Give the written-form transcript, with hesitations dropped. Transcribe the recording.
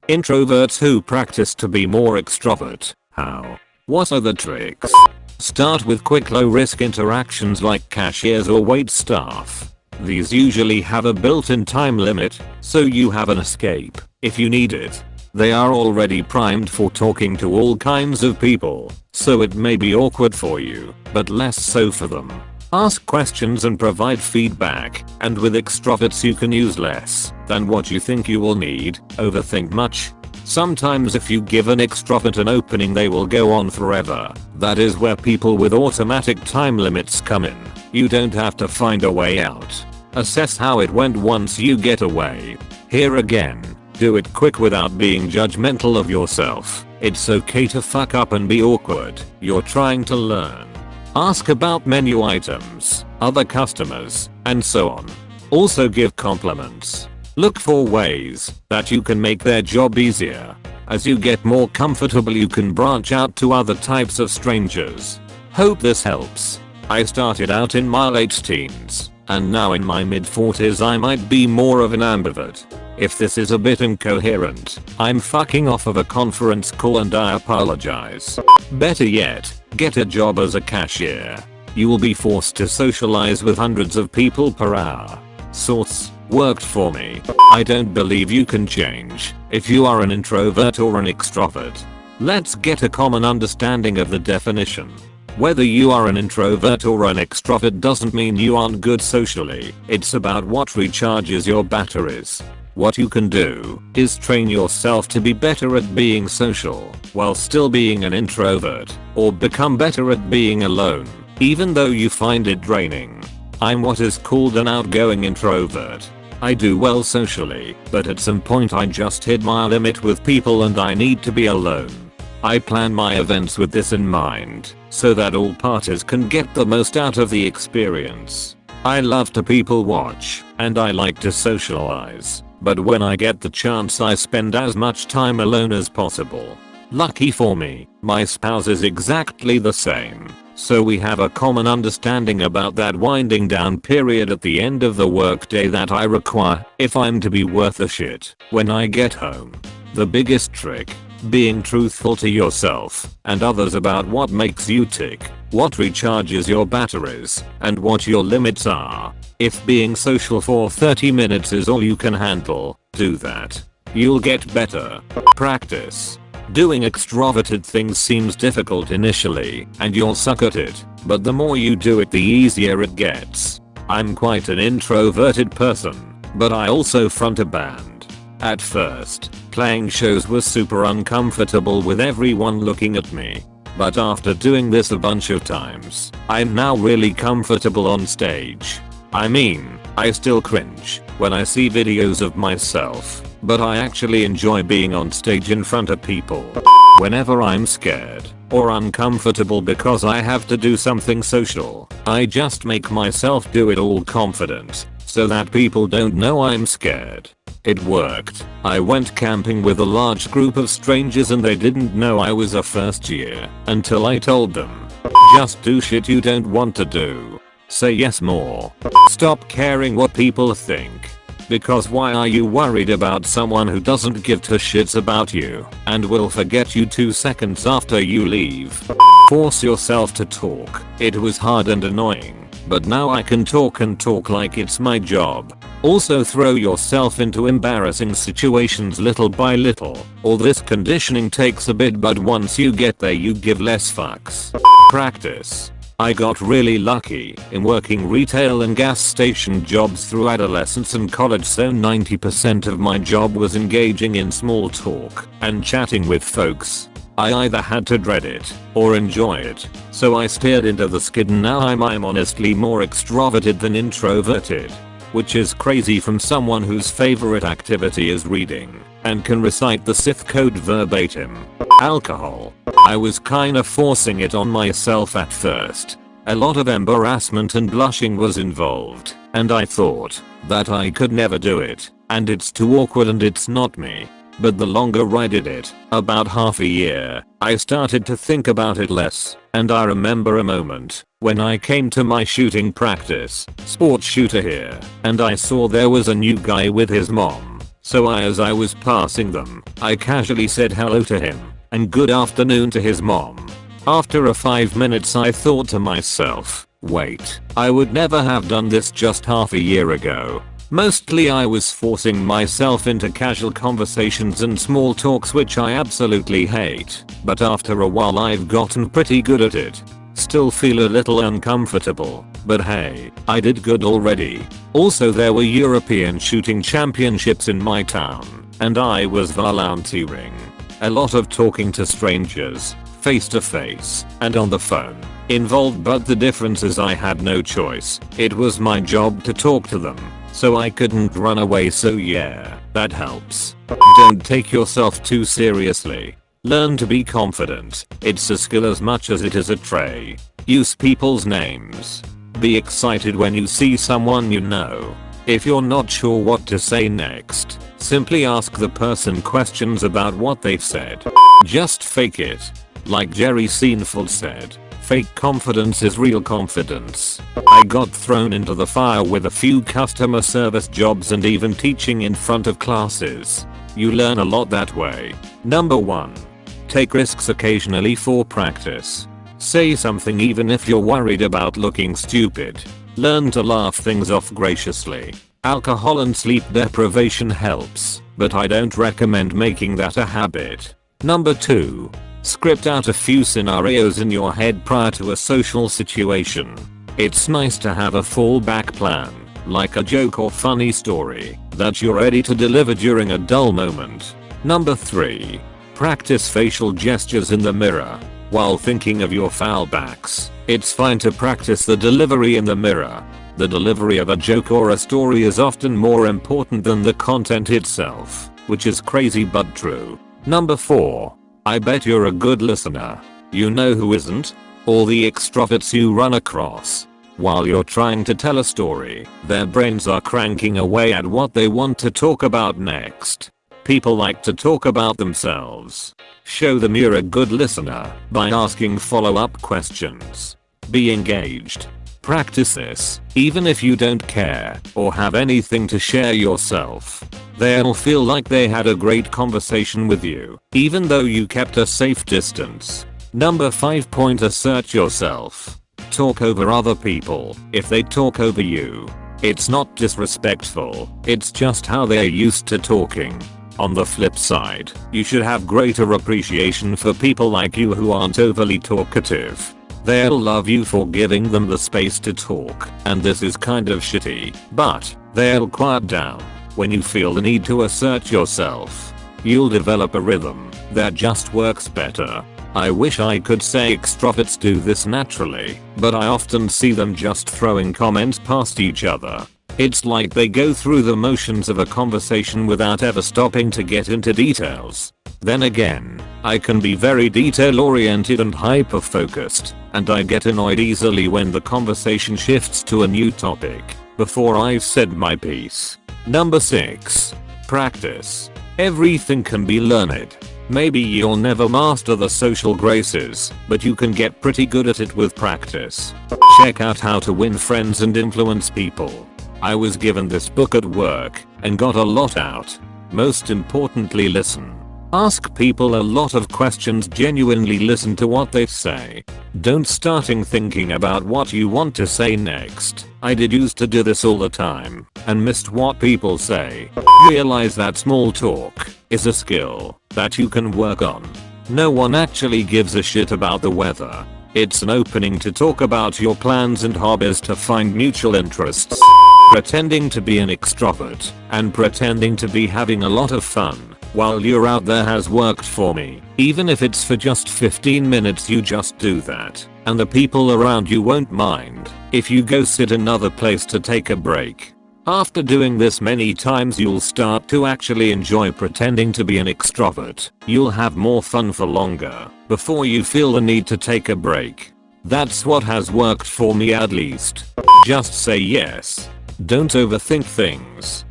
Introverts who practice to be more extrovert. How? What are the tricks? Start with quick low-risk interactions like cashiers or wait staff. These usually have a built-in time limit, so you have an escape if you need it. They are already primed for talking to all kinds of people, so it may be awkward for you, but less so for them. Ask questions and provide feedback, and with extroverts you can use less than what you think you will need, overthink much. Sometimes if you give an extrovert an opening they will go on forever. That is where people with automatic time limits come in. You don't have to find a way out. Assess how it went once you get away. Here again, do it quick without being judgmental of yourself. It's okay to fuck up and be awkward. You're trying to learn. Ask about menu items, other customers, and so on. Also give compliments. Look for ways that you can make their job easier. As you get more comfortable you can branch out to other types of strangers. Hope this helps. I started out in my late teens, and now in my mid-40s I might be more of an ambivert. If this is a bit incoherent, I'm fucking off of a conference call and I apologize. Better yet, get a job as a cashier. You will be forced to socialize with hundreds of people per hour. Source: worked for me. I don't believe you can change if you are an introvert or an extrovert. Let's get a common understanding of the definition. Whether you are an introvert or an extrovert doesn't mean you aren't good socially. It's about what recharges your batteries. What you can do is train yourself to be better at being social while still being an introvert, or become better at being alone, even though you find it draining. I'm what is called an outgoing introvert. I do well socially, but at some point I just hit my limit with people and I need to be alone. I plan my events with this in mind, so that all parties can get the most out of the experience. I love to people watch, and I like to socialize, but when I get the chance I spend as much time alone as possible. Lucky for me, my spouse is exactly the same, so we have a common understanding about that winding down period at the end of the workday that I require if I'm to be worth a shit when I get home. The biggest trick: being truthful to yourself and others about what makes you tick, what recharges your batteries, and what your limits are. If being social for 30 minutes is all you can handle, do that. You'll get better. Practice. Doing extroverted things seems difficult initially, and you'll suck at it, but the more you do it the easier it gets. I'm quite an introverted person, but I also front a band. At first, playing shows was super uncomfortable with everyone looking at me. But after doing this a bunch of times, I'm now really comfortable on stage. I mean, I still cringe when I see videos of myself, but I actually enjoy being on stage in front of people. Whenever I'm scared or uncomfortable because I have to do something social, I just make myself do it all confident, so that people don't know I'm scared. It worked. I went camping with a large group of strangers and they didn't know I was a first year until I told them. Just do shit you don't want to do. Say yes more. Stop caring what people think. Because why are you worried about someone who doesn't give two shits about you and will forget you 2 seconds after you leave? Force yourself to talk. It was hard and annoying, but now I can talk and talk like it's my job. Also throw yourself into embarrassing situations little by little. All this conditioning takes a bit, but once you get there you give less fucks. Practice. I got really lucky in working retail and gas station jobs through adolescence and college, so 90% of my job was engaging in small talk and chatting with folks. I either had to dread it or enjoy it, so I steered into the skid and now I'm honestly more extroverted than introverted. Which is crazy from someone whose favorite activity is reading and can recite the Sith code verbatim. Alcohol. I was kinda forcing it on myself at first. A lot of embarrassment and blushing was involved, and I thought that I could never do it, and it's too awkward and it's not me. But the longer I did it, about half a year, I started to think about it less, and I remember a moment when I came to my shooting practice, sports shooter here, and I saw there was a new guy with his mom. So as I was passing them, I casually said hello to him and good afternoon to his mom. After a 5 minutes I thought to myself, wait, I would never have done this just half a year ago. Mostly I was forcing myself into casual conversations and small talks which I absolutely hate, but after a while I've gotten pretty good at it. Still feel a little uncomfortable, but hey, I did good already. Also there were European shooting championships in my town, and I was volunteering. A lot of talking to strangers, face to face, and on the phone, involved, but the difference is I had no choice. It was my job to talk to them, so I couldn't run away, so yeah, that helps. Don't take yourself too seriously. Learn to be confident. It's a skill as much as it is a trait. Use people's names. Be excited when you see someone you know. If you're not sure what to say next, simply ask the person questions about what they've said. Just fake it. Like Jerry Seinfeld said, fake confidence is real confidence. I got thrown into the fire with a few customer service jobs and even teaching in front of classes. You learn a lot that way. Number 1. Take risks occasionally for practice. Say something even if you're worried about looking stupid. Learn to laugh things off graciously. Alcohol and sleep deprivation helps, but I don't recommend making that a habit. Number 2. Script out a few scenarios in your head prior to a social situation. It's nice to have a fallback plan, like a joke or funny story, that you're ready to deliver during a dull moment. Number 3. Practice facial gestures in the mirror. While thinking of your fallbacks, it's fine to practice the delivery in the mirror. The delivery of a joke or a story is often more important than the content itself, which is crazy but true. Number 4. I bet you're a good listener. You know who isn't? All the extroverts you run across. While you're trying to tell a story, their brains are cranking away at what they want to talk about next. People like to talk about themselves. Show them you're a good listener by asking follow-up questions. Be engaged. Practice this, even if you don't care or have anything to share yourself. They'll feel like they had a great conversation with you, even though you kept a safe distance. Number 5. Assert yourself. Talk over other people if they talk over you. It's not disrespectful, it's just how they're used to talking. On the flip side, you should have greater appreciation for people like you who aren't overly talkative. They'll love you for giving them the space to talk, and this is kind of shitty, but they'll quiet down when you feel the need to assert yourself. You'll develop a rhythm that just works better. I wish I could say extroverts do this naturally, but I often see them just throwing comments past each other. It's like they go through the motions of a conversation without ever stopping to get into details. Then again, I can be very detail oriented and hyper focused, and I get annoyed easily when the conversation shifts to a new topic before I've said my piece. Number 6. Practice. Everything can be learned. Maybe you'll never master the social graces, but you can get pretty good at it with practice. Check out How to Win Friends and Influence People. I was given this book at work and got a lot out. Most importantly, listen. Ask people a lot of questions, genuinely listen to what they say. Don't starting thinking about what you want to say next. I used to do this all the time and missed what people say. Realize that small talk is a skill that you can work on. No one actually gives a shit about the weather. It's an opening to talk about your plans and hobbies to find mutual interests. Pretending to be an extrovert and pretending to be having a lot of fun while you're out there has worked for me. Even if it's for just 15 minutes, you just do that, and the people around you won't mind if you go sit another place to take a break. After doing this many times, you'll start to actually enjoy pretending to be an extrovert. You'll have more fun for longer before you feel the need to take a break. That's what has worked for me, at least. Just say yes. Don't overthink things.